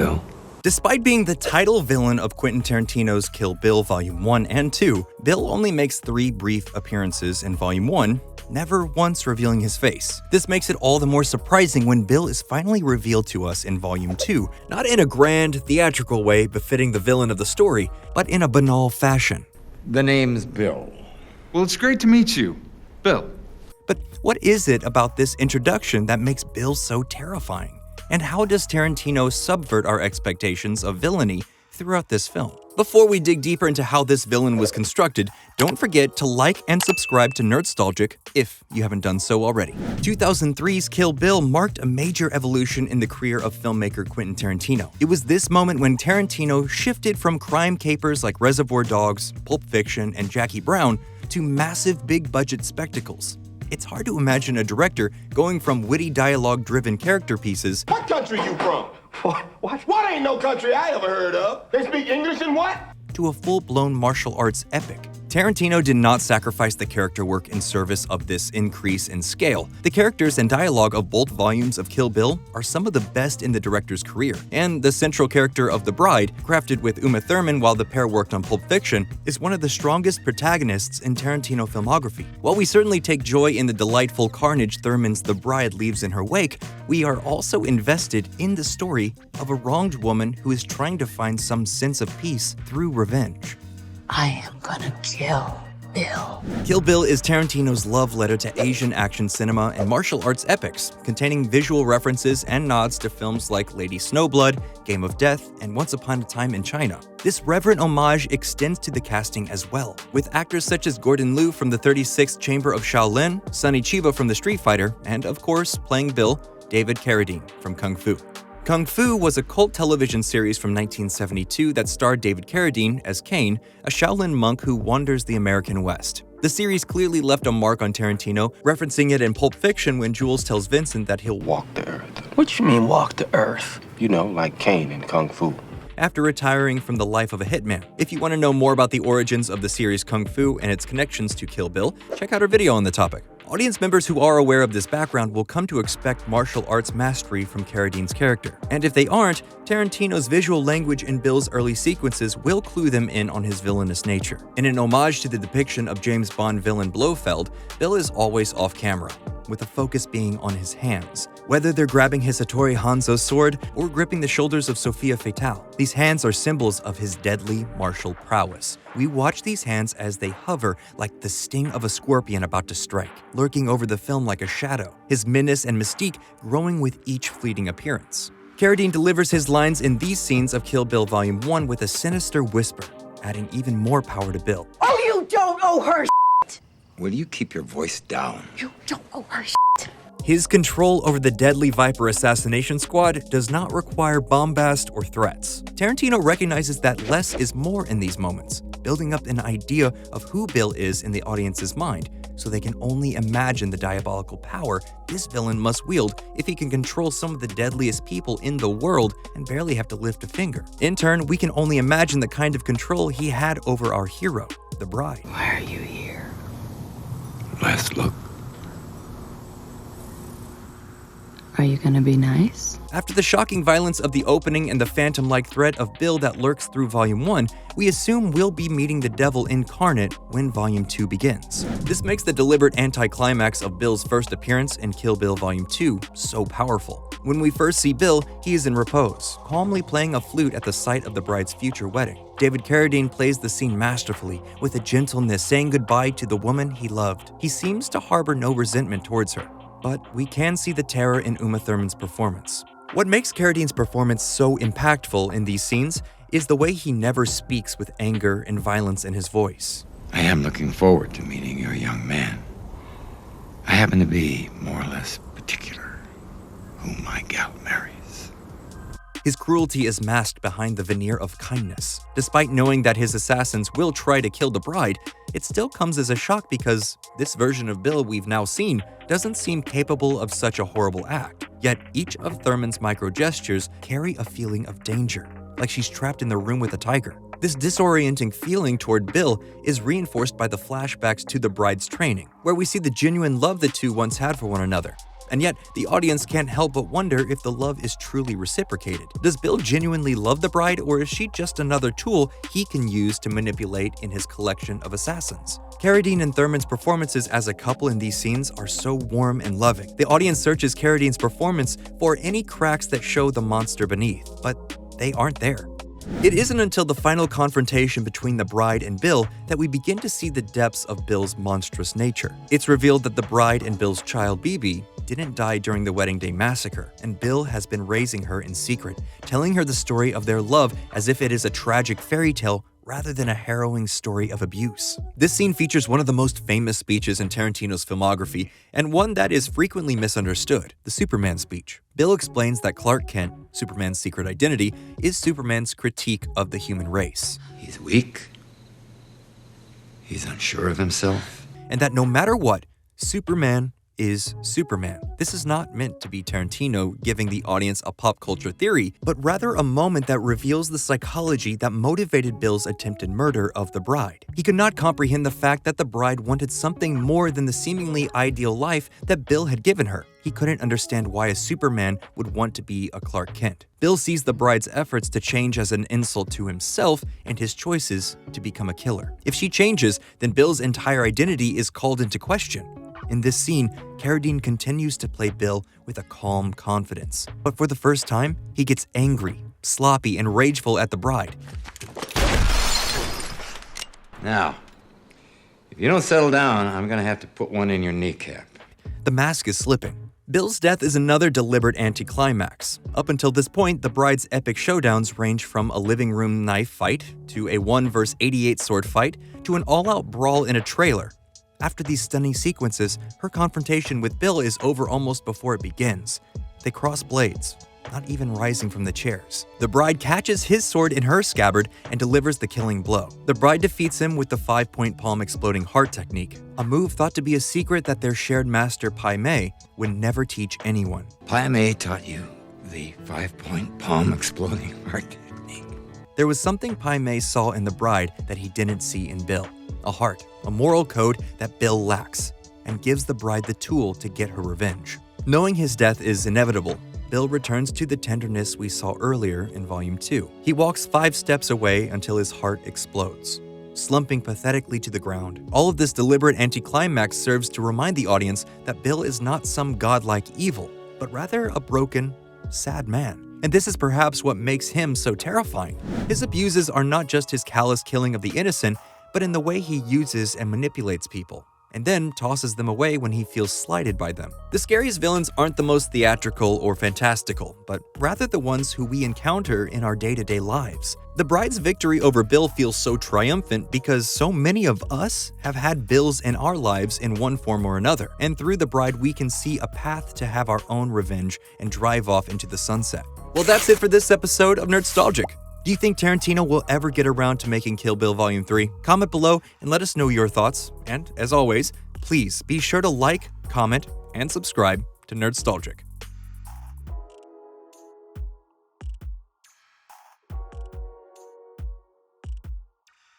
Bill. Despite being the title villain of Quentin Tarantino's Kill Bill Volume 1 and 2, Bill only makes 3 brief appearances in Volume 1, never once revealing his face. This makes it all the more surprising when Bill is finally revealed to us in Volume 2, not in a grand, theatrical way befitting the villain of the story, but in a banal fashion. The name's Bill. Well, it's great to meet you, Bill. But what is it about this introduction that makes Bill so terrifying? And how does Tarantino subvert our expectations of villainy throughout this film? Before we dig deeper into how this villain was constructed, don't forget to like and subscribe to Nerdstalgic if you haven't done so already. 2003's Kill Bill marked a major evolution in the career of filmmaker Quentin Tarantino. It was this moment when Tarantino shifted from crime capers like Reservoir Dogs, Pulp Fiction, and Jackie Brown to massive big-budget spectacles. It's hard to imagine a director going from witty dialogue-driven character pieces. What country you from? What ain't no country I ever heard of? They speak English and what? To a full-blown martial arts epic. Tarantino did not sacrifice the character work in service of this increase in scale. The characters and dialogue of both volumes of Kill Bill are some of the best in the director's career, and the central character of the bride, crafted with Uma Thurman while the pair worked on Pulp Fiction, is one of the strongest protagonists in Tarantino filmography. While we certainly take joy in the delightful carnage Thurman's The Bride leaves in her wake, we are also invested in the story of a wronged woman who is trying to find some sense of peace through revenge. I am gonna kill Bill. Kill Bill is Tarantino's love letter to Asian action cinema and martial arts epics, containing visual references and nods to films like Lady Snowblood, Game of Death, and Once Upon a Time in China. This reverent homage extends to the casting as well, with actors such as Gordon Liu from the 36th Chamber of Shaolin, Sonny Chiba from The Street Fighter, and of course, playing Bill, David Carradine from Kung Fu. Kung Fu was a cult television series from 1972 that starred David Carradine as Kane, a Shaolin monk who wanders the American West. The series clearly left a mark on Tarantino, referencing it in Pulp Fiction when Jules tells Vincent that he'll walk the earth. What you mean walk the earth? You know, like Kane in Kung Fu. After retiring from the life of a hitman. If you want to know more about the origins of the series Kung Fu and its connections to Kill Bill, check out our video on the topic. Audience members who are aware of this background will come to expect martial arts mastery from Carradine's character. And if they aren't, Tarantino's visual language in Bill's early sequences will clue them in on his villainous nature. In an homage to the depiction of James Bond villain Blofeld, Bill is always off camera, with the focus being on his hands. Whether they're grabbing his Hattori Hanzo's sword or gripping the shoulders of Sophia Fatale, these hands are symbols of his deadly martial prowess. We watch these hands as they hover like the sting of a scorpion about to strike, lurking over the film like a shadow, his menace and mystique growing with each fleeting appearance. Carradine delivers his lines in these scenes of Kill Bill Volume 1 with a sinister whisper, adding even more power to Bill. Oh, you don't owe her shit! Will you keep your voice down? You don't owe her shit! His control over the deadly Viper assassination squad does not require bombast or threats. Tarantino recognizes that less is more in these moments, building up an idea of who Bill is in the audience's mind, so they can only imagine the diabolical power this villain must wield if he can control some of the deadliest people in the world and barely have to lift a finger. In turn, we can only imagine the kind of control he had over our hero, the bride. Why are you here? Last look. Are you gonna be nice? After the shocking violence of the opening and the phantom-like threat of Bill that lurks through Volume 1, we assume we'll be meeting the devil incarnate when Volume 2 begins. This makes the deliberate anti-climax of Bill's first appearance in Kill Bill Volume 2 so powerful. When we first see Bill, he is in repose, calmly playing a flute at the site of the bride's future wedding. David Carradine plays the scene masterfully, with a gentleness saying goodbye to the woman he loved. He seems to harbor no resentment towards her, but we can see the terror in Uma Thurman's performance. What makes Carradine's performance so impactful in these scenes is the way he never speaks with anger and violence in his voice. I am looking forward to meeting your young man. I happen to be more or less particular whom my gal marries. His cruelty is masked behind the veneer of kindness. Despite knowing that his assassins will try to kill the bride, it still comes as a shock because this version of Bill we've now seen doesn't seem capable of such a horrible act. Yet each of Thurman's micro-gestures carry a feeling of danger, like she's trapped in the room with a tiger. This disorienting feeling toward Bill is reinforced by the flashbacks to the bride's training, where we see the genuine love the two once had for one another. And yet, the audience can't help but wonder if the love is truly reciprocated. Does Bill genuinely love the bride, or is she just another tool he can use to manipulate in his collection of assassins? Carradine and Thurman's performances as a couple in these scenes are so warm and loving. The audience searches Carradine's performance for any cracks that show the monster beneath, but they aren't there. It isn't until the final confrontation between the bride and Bill that we begin to see the depths of Bill's monstrous nature. It's revealed that the bride and Bill's child, BB, didn't die during the wedding day massacre, and Bill has been raising her in secret, telling her the story of their love as if it is a tragic fairy tale rather than a harrowing story of abuse. This scene features one of the most famous speeches in Tarantino's filmography, and one that is frequently misunderstood, the Superman speech. Bill explains that Clark Kent, Superman's secret identity, is Superman's critique of the human race. He's weak. He's unsure of himself. And that no matter what, Superman is Superman. This is not meant to be Tarantino giving the audience a pop culture theory, but rather a moment that reveals the psychology that motivated Bill's attempted murder of the bride. He could not comprehend the fact that the bride wanted something more than the seemingly ideal life that Bill had given her. He couldn't understand why a Superman would want to be a Clark Kent. Bill sees the bride's efforts to change as an insult to himself and his choices to become a killer. If she changes, then Bill's entire identity is called into question. In this scene, Carradine continues to play Bill with a calm confidence. But for the first time, he gets angry, sloppy, and rageful at the bride. Now, if you don't settle down, I'm gonna have to put one in your kneecap. The mask is slipping. Bill's death is another deliberate anticlimax. Up until this point, the bride's epic showdowns range from a living room knife fight to a 1 vs. 88 sword fight to an all-out brawl in a trailer. After these stunning sequences, her confrontation with Bill is over almost before it begins. They cross blades, not even rising from the chairs. The bride catches his sword in her scabbard and delivers the killing blow. The bride defeats him with the 5-point palm exploding heart technique, a move thought to be a secret that their shared master Pai Mei would never teach anyone. Pai Mei taught you the 5-point palm exploding heart technique. There was something Pai Mei saw in the bride that he didn't see in Bill. A heart, a moral code that Bill lacks, and gives the bride the tool to get her revenge. Knowing his death is inevitable, Bill returns to the tenderness we saw earlier in Volume 2. He walks 5 steps away until his heart explodes, slumping pathetically to the ground. All of this deliberate anticlimax serves to remind the audience that Bill is not some godlike evil, but rather a broken, sad man. And this is perhaps what makes him so terrifying. His abuses are not just his callous killing of the innocent, but in the way he uses and manipulates people, and then tosses them away when he feels slighted by them. The scariest villains aren't the most theatrical or fantastical, but rather the ones who we encounter in our day-to-day lives. The bride's victory over Bill feels so triumphant because so many of us have had Bills in our lives in one form or another, and through the bride we can see a path to have our own revenge and drive off into the sunset. Well, that's it for this episode of Nerdstalgic. Do you think Tarantino will ever get around to making Kill Bill Volume 3? Comment below and let us know your thoughts. And as always, please be sure to like, comment, and subscribe to Nerdstalgic.